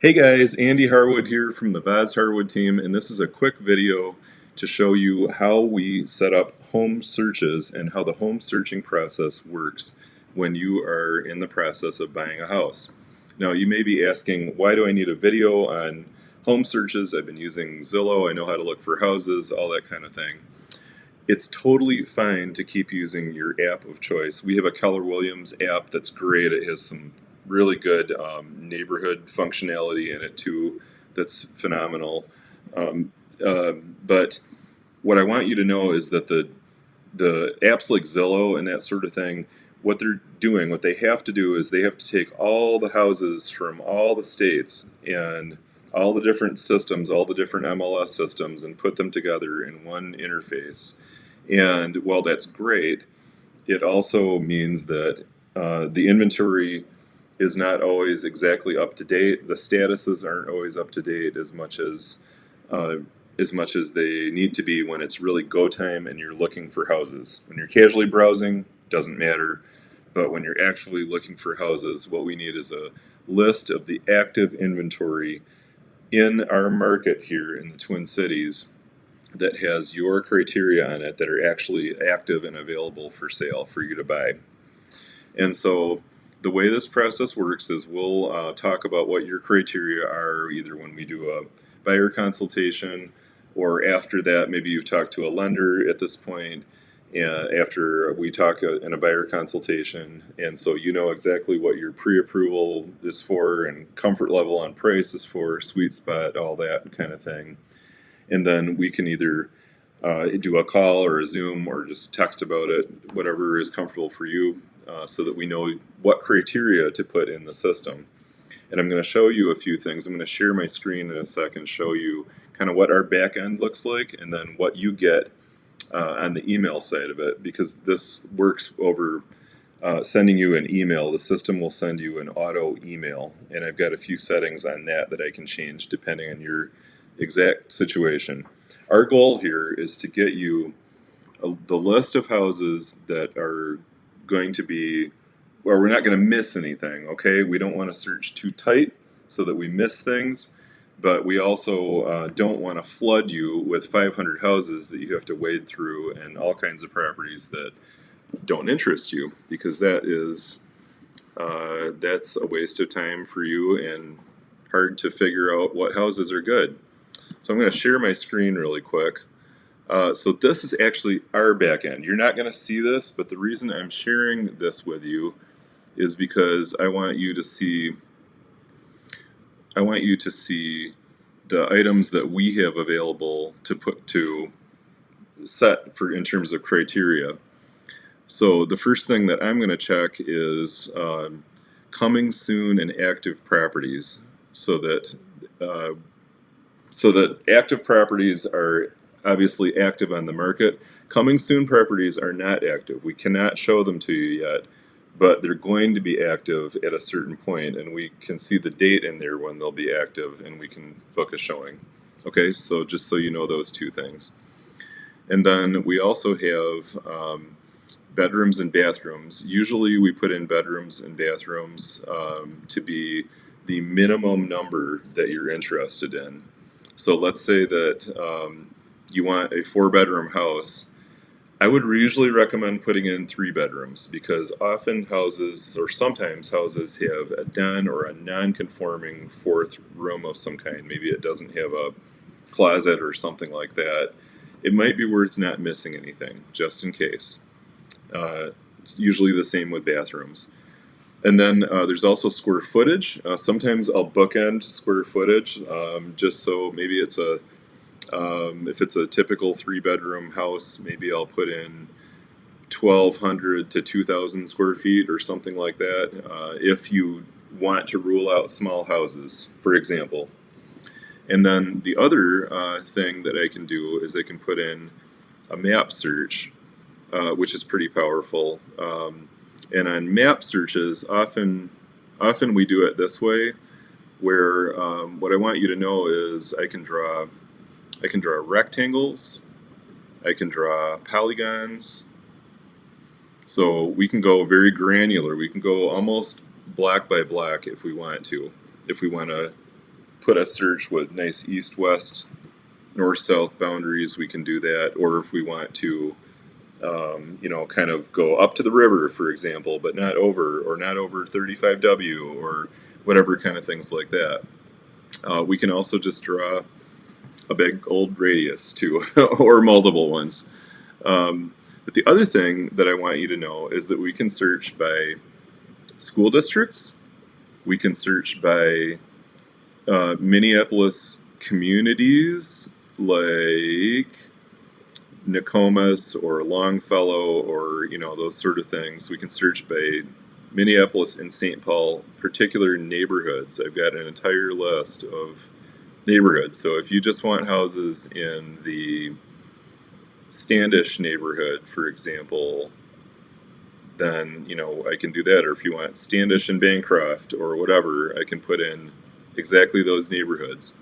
Hey guys, Andy Harwood here from the Vaz+Harwood team, and this is a quick video to show you how we set up home searches and how the home searching process works when you are in the process of buying a house. Now you may be asking, why do I need a video on home searches? I've been using Zillow, I know how to look for houses, all that kind of thing. It's totally fine to keep using your app of choice. We have a Keller Williams app that's great. It has some really good neighborhood functionality in it too that's phenomenal. Um, but what I want you to know is that the apps like Zillow and that sort of thing, what they're doing, what they have to do is they have to take all the houses from all the states and all the different systems, all the different MLS systems, and put them together in one interface. And while that's great, it also means that the inventory is not always exactly up to date. The statuses aren't always up to date uh, as much as they need to be when it's really go time and you're looking for houses. When you're casually browsing, doesn't matter. But when you're actually looking for houses, what we need is a list of the active inventory in our market here in the Twin Cities that has your criteria on it that are actually active and available for sale for you to buy. And so the way this process works is we'll talk about what your criteria are either when we do a buyer consultation or after that. Maybe you've talked to a lender at this point after we talk in a buyer consultation, and so you know exactly what your pre-approval is for and comfort level on price is for, sweet spot, all that kind of thing. And then we can either do a call or a Zoom or just text about it, whatever is comfortable for you, so that we know what criteria to put in the system. And I'm going to show you a few things. I'm going to share my screen in a second, show you kind of what our back end looks like, and then what you get on the email side of it, because this works over sending you an email. The system will send you an auto email, and I've got a few settings on that that I can change depending on your exact situation. Our goal here is to get you the list of houses that are going to be, well, we're not going to miss anything, okay? We don't want to search too tight so that we miss things, but we also don't want to flood you with 500 houses that you have to wade through and all kinds of properties that don't interest you, because that's a waste of time for you and hard to figure out what houses are good. So I'm going to share my screen really quick. So this is actually our back end. You're not going to see this, but the reason I'm sharing this with you is because I want you to see the items that we have available to set for in terms of criteria. So the first thing that I'm going to check is coming soon and active properties, so that active properties are obviously active on the market. Coming soon properties are not active. We cannot show them to you yet, but they're going to be active at a certain point, and we can see the date in there when they'll be active, and we can focus showing. Okay, so just so you know those two things. And then we also have bedrooms and bathrooms. Usually we put in bedrooms and bathrooms to be the minimum number that you're interested in. So let's say that you want a 4-bedroom house. I would usually recommend putting in 3 bedrooms, because often houses, or sometimes houses, have a den or a non-conforming 4th room of some kind. Maybe it doesn't have a closet or something like that. It might be worth not missing anything, just in case. It's usually the same with bathrooms. And then there's also square footage. Sometimes I'll bookend square footage, just so maybe it's if it's a typical 3-bedroom house, maybe I'll put in 1,200 to 2,000 square feet or something like that, if you want to rule out small houses, for example. And then the other thing that I can do is I can put in a map search, which is pretty powerful. And on map searches, often we do it this way, where what I want you to know is I can draw rectangles, I can draw polygons. So we can go very granular. We can go almost block by block if we want to. If we want to put a search with nice east-west, north-south boundaries, we can do that. Or if we want to, kind of go up to the river, for example, but not over, or not over 35W, or whatever kind of things like that. We can also just draw a big old radius too, or multiple ones. But the other thing that I want you to know is that we can search by school districts. We can search by Minneapolis communities like Nokomis or Longfellow, or those sort of things. We can search by Minneapolis and St. Paul particular neighborhoods. I've got an entire list of neighborhoods. So if you just want houses in the Standish neighborhood, for example, then I can do that. Or if you want Standish and Bancroft or whatever, I can put in exactly those neighborhoods.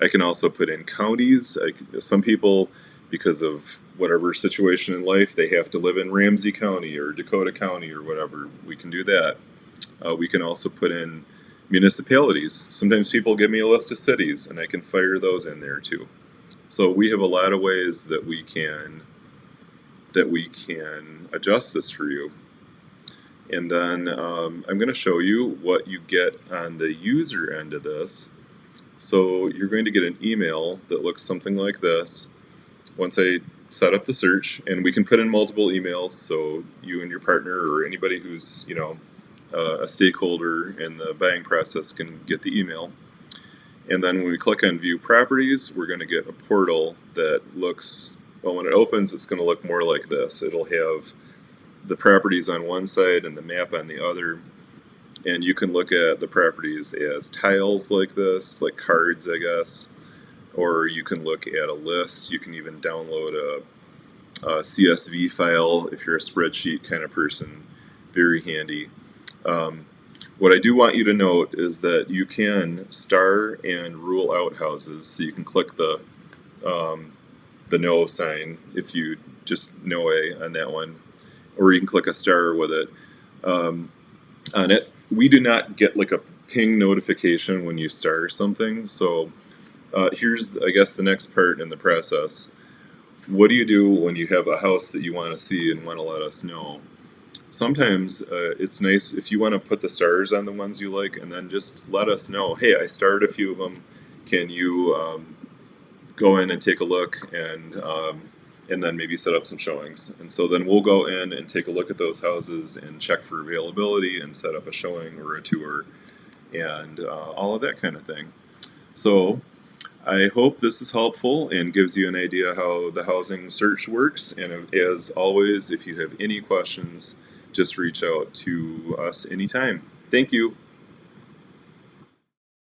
I can also put in counties. Some people, because of whatever situation in life, they have to live in Ramsey County or Dakota County or whatever. We can do that. We can also put in municipalities. Sometimes people give me a list of cities, and I can fire those in there too. So we have a lot of ways that we can adjust this for you. And then I'm going to show you what you get on the user end of this. So you're going to get an email that looks something like this once I set up the search, and we can put in multiple emails so you and your partner or anybody who's a stakeholder in the buying process can get the email. And then when we click on View Properties, we're going to get a portal that looks, well, when it opens, it's going to look more like this. It'll have the properties on one side and the map on the other. And you can look at the properties as tiles like this, like cards, I guess. Or you can look at a list. You can even download a CSV file if you're a spreadsheet kind of person. Very handy. What I do want you to note is that you can star and rule out houses. So you can click the no sign if you just no A on that one, or you can click a star with it on it. We do not get like a ping notification when you star something. So here's, I guess, the next part in the process. What do you do when you have a house that you want to see and want to let us know? Sometimes it's nice if you want to put the stars on the ones you like, and then just let us know, hey, I starred a few of them. Can you go in and take a look, and then maybe set up some showings? And so then we'll go in and take a look at those houses and check for availability and set up a showing or a tour and all of that kind of thing. So I hope this is helpful and gives you an idea how the housing search works. And as always, if you have any questions, just reach out to us anytime. Thank you.